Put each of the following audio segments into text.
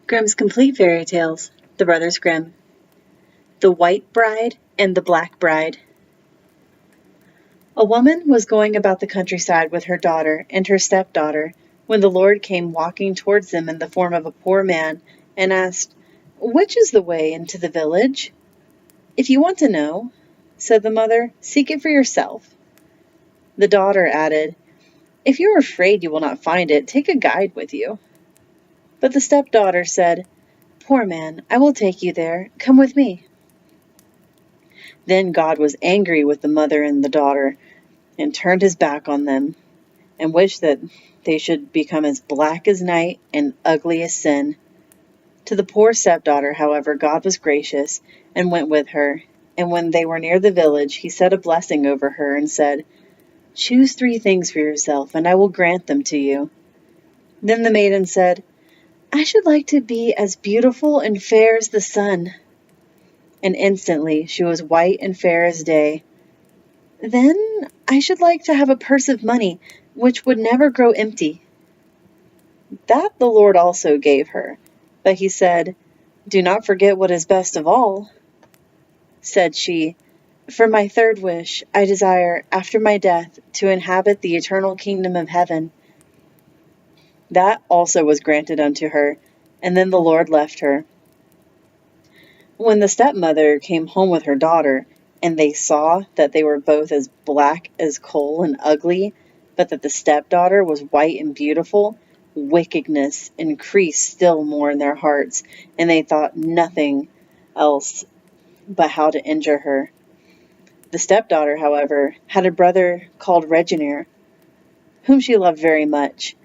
Grimm's Complete Fairy Tales, The Brothers Grimm. The White Bride and the Black Bride. A woman was going about the countryside with her daughter and her stepdaughter when the Lord came walking towards them in the form of a poor man and asked, "Which is the way into the village?" "If you want to know," said the mother, "seek it for yourself." The daughter added, "If you are afraid you will not find it, take a guide with you." But the stepdaughter said, "Poor man, I will take you there. Come with me." Then God was angry with the mother and the daughter, and turned his back on them, and wished that they should become as black as night and ugly as sin. To the poor stepdaughter, however, God was gracious, and went with her, and when they were near the village, he said a blessing over her, and said, "Choose 3 things for yourself, and I will grant them to you." Then the maiden said, "I should like to be as beautiful and fair as the sun." And instantly she was white and fair as day. "Then I should like to have a purse of money, which would never grow empty." That the Lord also gave her. But he said, "Do not forget what is best of all." Said she, "For my 3rd wish, I desire, after my death, to inhabit the eternal kingdom of heaven." That also was granted unto her, and then the Lord left her. When the stepmother came home with her daughter, and they saw that they were both as black as coal and ugly, but that the stepdaughter was white and beautiful, wickedness increased still more in their hearts, and they thought nothing else but how to injure her. The stepdaughter, however, had a brother called Reginier, whom she loved very much,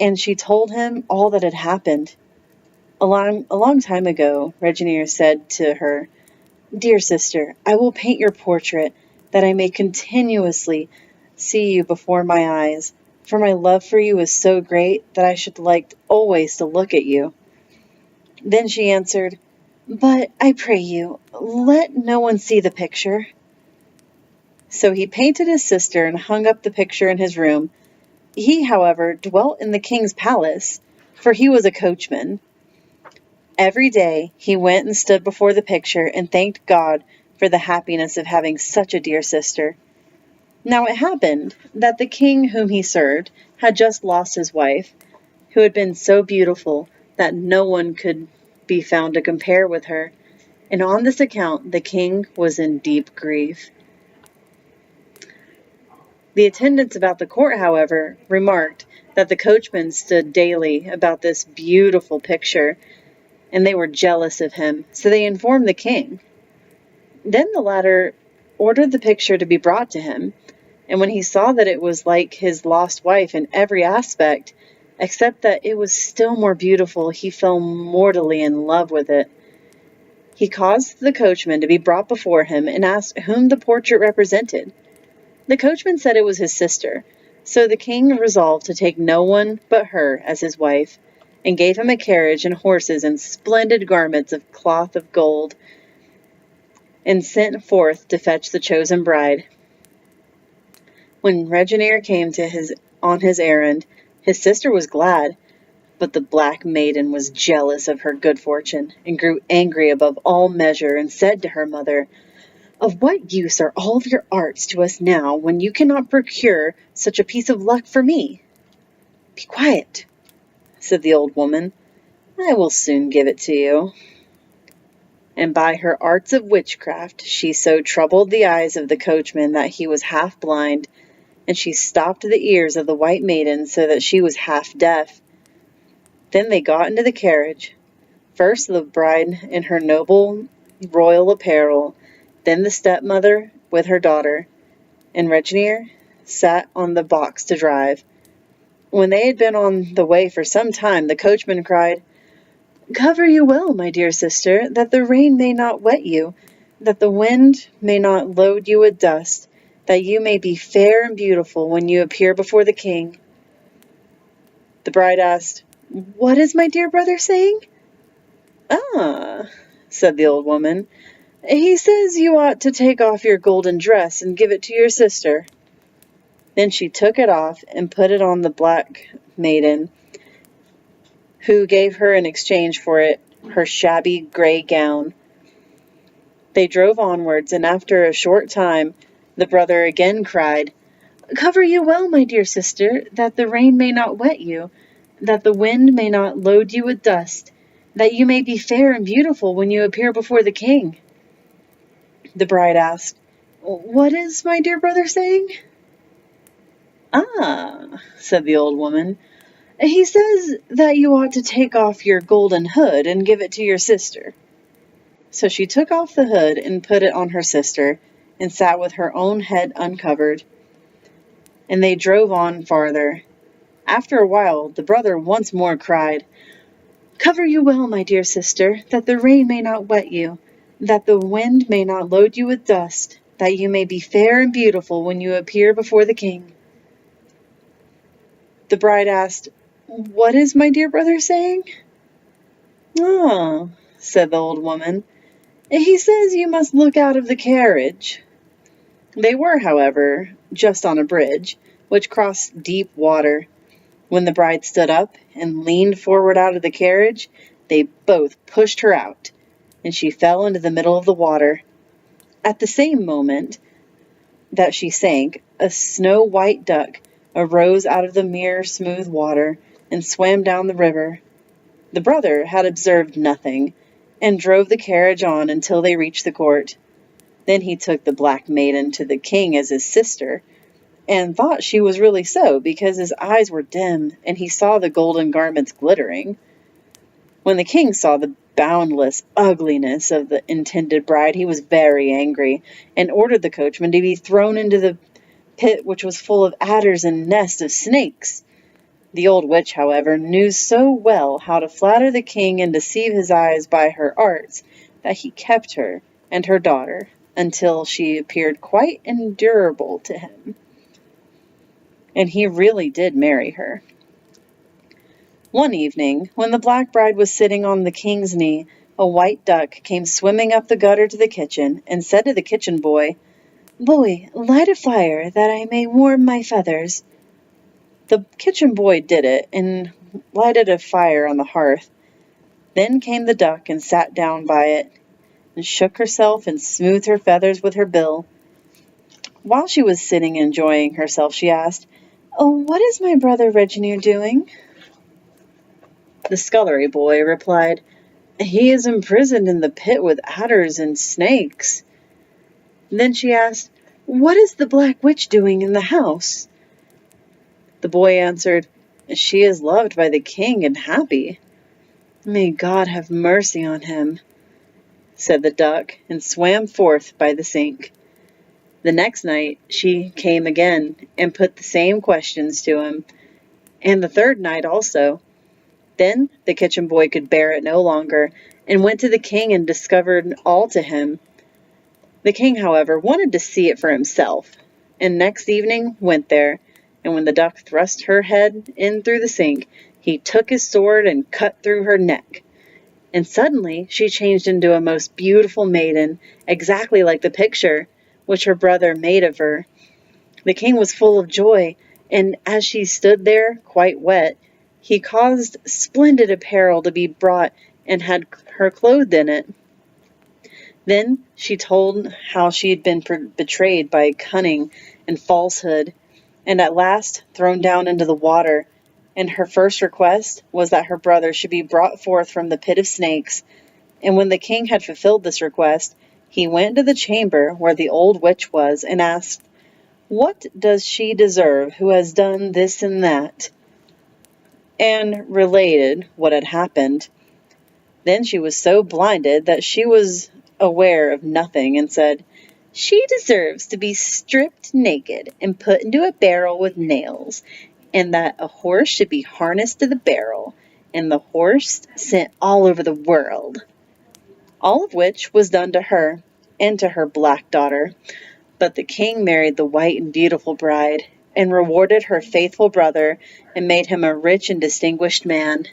and she told him all that had happened. A long time ago, Reginier said to her, "Dear sister, I will paint your portrait, that I may continuously see you before my eyes, for my love for you is so great that I should like always to look at you." Then she answered, "But I pray you, let no one see the picture." So he painted his sister and hung up the picture in his room. He, however, dwelt in the king's palace, for he was a coachman. Every day he went and stood before the picture and thanked God for the happiness of having such a dear sister. Now it happened that the king whom he served had just lost his wife, who had been so beautiful that no one could be found to compare with her, and on this account the king was in deep grief. The attendants about the court, however, remarked that the coachman stood daily about this beautiful picture, and they were jealous of him, so they informed the king. Then the latter ordered the picture to be brought to him, and when he saw that it was like his lost wife in every aspect, except that it was still more beautiful, he fell mortally in love with it. He caused the coachman to be brought before him and asked whom the portrait represented. The coachman said it was his sister, so the king resolved to take no one but her as his wife, and gave him a carriage and horses and splendid garments of cloth of gold, and sent forth to fetch the chosen bride. When Reginier came on his errand, his sister was glad, but the black maiden was jealous of her good fortune, and grew angry above all measure, and said to her mother, "Of what use are all of your arts to us now, when you cannot procure such a piece of luck for me?" "Be quiet," said the old woman, "I will soon give it to you." And by her arts of witchcraft she so troubled the eyes of the coachman that he was half blind, and she stopped the ears of the white maiden so that she was half deaf. Then they got into the carriage, first the bride in her noble royal apparel, then the stepmother with her daughter, and Reginier sat on the box to drive. When they had been on the way for some time, the coachman cried, "Cover you well, my dear sister, that the rain may not wet you, that the wind may not load you with dust, that you may be fair and beautiful when you appear before the king." The bride asked, "What is my dear brother saying?" "Ah," said the old woman, "he says you ought to take off your golden dress and give it to your sister." Then she took it off and put it on the black maiden, who gave her in exchange for it her shabby gray gown. They drove onwards, and after a short time the brother again cried, "Cover you well, my dear sister, that the rain may not wet you, that the wind may not load you with dust, that you may be fair and beautiful when you appear before the king." The bride asked, "What is my dear brother saying?" "Ah," said the old woman, "he says that you ought to take off your golden hood and give it to your sister." So she took off the hood and put it on her sister, and sat with her own head uncovered. And they drove on farther. After a while the brother once more cried, "Cover you well, my dear sister, that the rain may not wet you, that the wind may not load you with dust, that you may be fair and beautiful when you appear before the king." The bride asked, "What is my dear brother saying?" "Ah," said the old woman, "he says you must look out of the carriage." They were, however, just on a bridge, which crossed deep water. When the bride stood up and leaned forward out of the carriage, they both pushed her out, and she fell into the middle of the water. At the same moment that she sank, a snow-white duck arose out of the mirror smooth water and swam down the river. The brother had observed nothing, and drove the carriage on until they reached the court. Then he took the black maiden to the king as his sister, and thought she was really so, because his eyes were dim, and he saw the golden garments glittering. When the king saw the boundless ugliness of the intended bride, he was very angry, and ordered the coachman to be thrown into the pit, which was full of adders and nests of snakes. The old witch, however, knew so well how to flatter the king and deceive his eyes by her arts, that he kept her and her daughter until she appeared quite endurable to him, and he really did marry her. One evening, when the black bride was sitting on the king's knee, a white duck came swimming up the gutter to the kitchen, and said to the kitchen boy, "Boy, light a fire, that I may warm my feathers." The kitchen boy did it, and lighted a fire on the hearth. Then came the duck and sat down by it, and shook herself and smoothed her feathers with her bill. While she was sitting enjoying herself, she asked, "Oh, what is my brother Reginald doing?" The scullery boy replied, "He is imprisoned in the pit with adders and snakes." Then she asked, "What is the black witch doing in the house?" The boy answered, "She is loved by the king and happy." "May God have mercy on him," said the duck, and swam forth by the sink. The next night she came again, and put the same questions to him, and the third night also. Then the kitchen boy could bear it no longer, and went to the king and discovered all to him. The king, however, wanted to see it for himself, and next evening went there, and when the duck thrust her head in through the sink, he took his sword and cut through her neck. And suddenly she changed into a most beautiful maiden, exactly like the picture which her brother made of her. The king was full of joy, and as she stood there, quite wet, he caused splendid apparel to be brought, and had her clothed in it. Then she told how she had been betrayed by cunning and falsehood, and at last thrown down into the water, and her first request was that her brother should be brought forth from the pit of snakes. And when the king had fulfilled this request, he went to the chamber where the old witch was, and asked, "What does she deserve who has done this and that?" and related what had happened. Then she was so blinded that she was aware of nothing, and said, "She deserves to be stripped naked and put into a barrel with nails, and that a horse should be harnessed to the barrel, and the horse sent all over the world." All of which was done to her and to her black daughter. But the king married the white and beautiful bride, and rewarded her faithful brother, and made him a rich and distinguished man.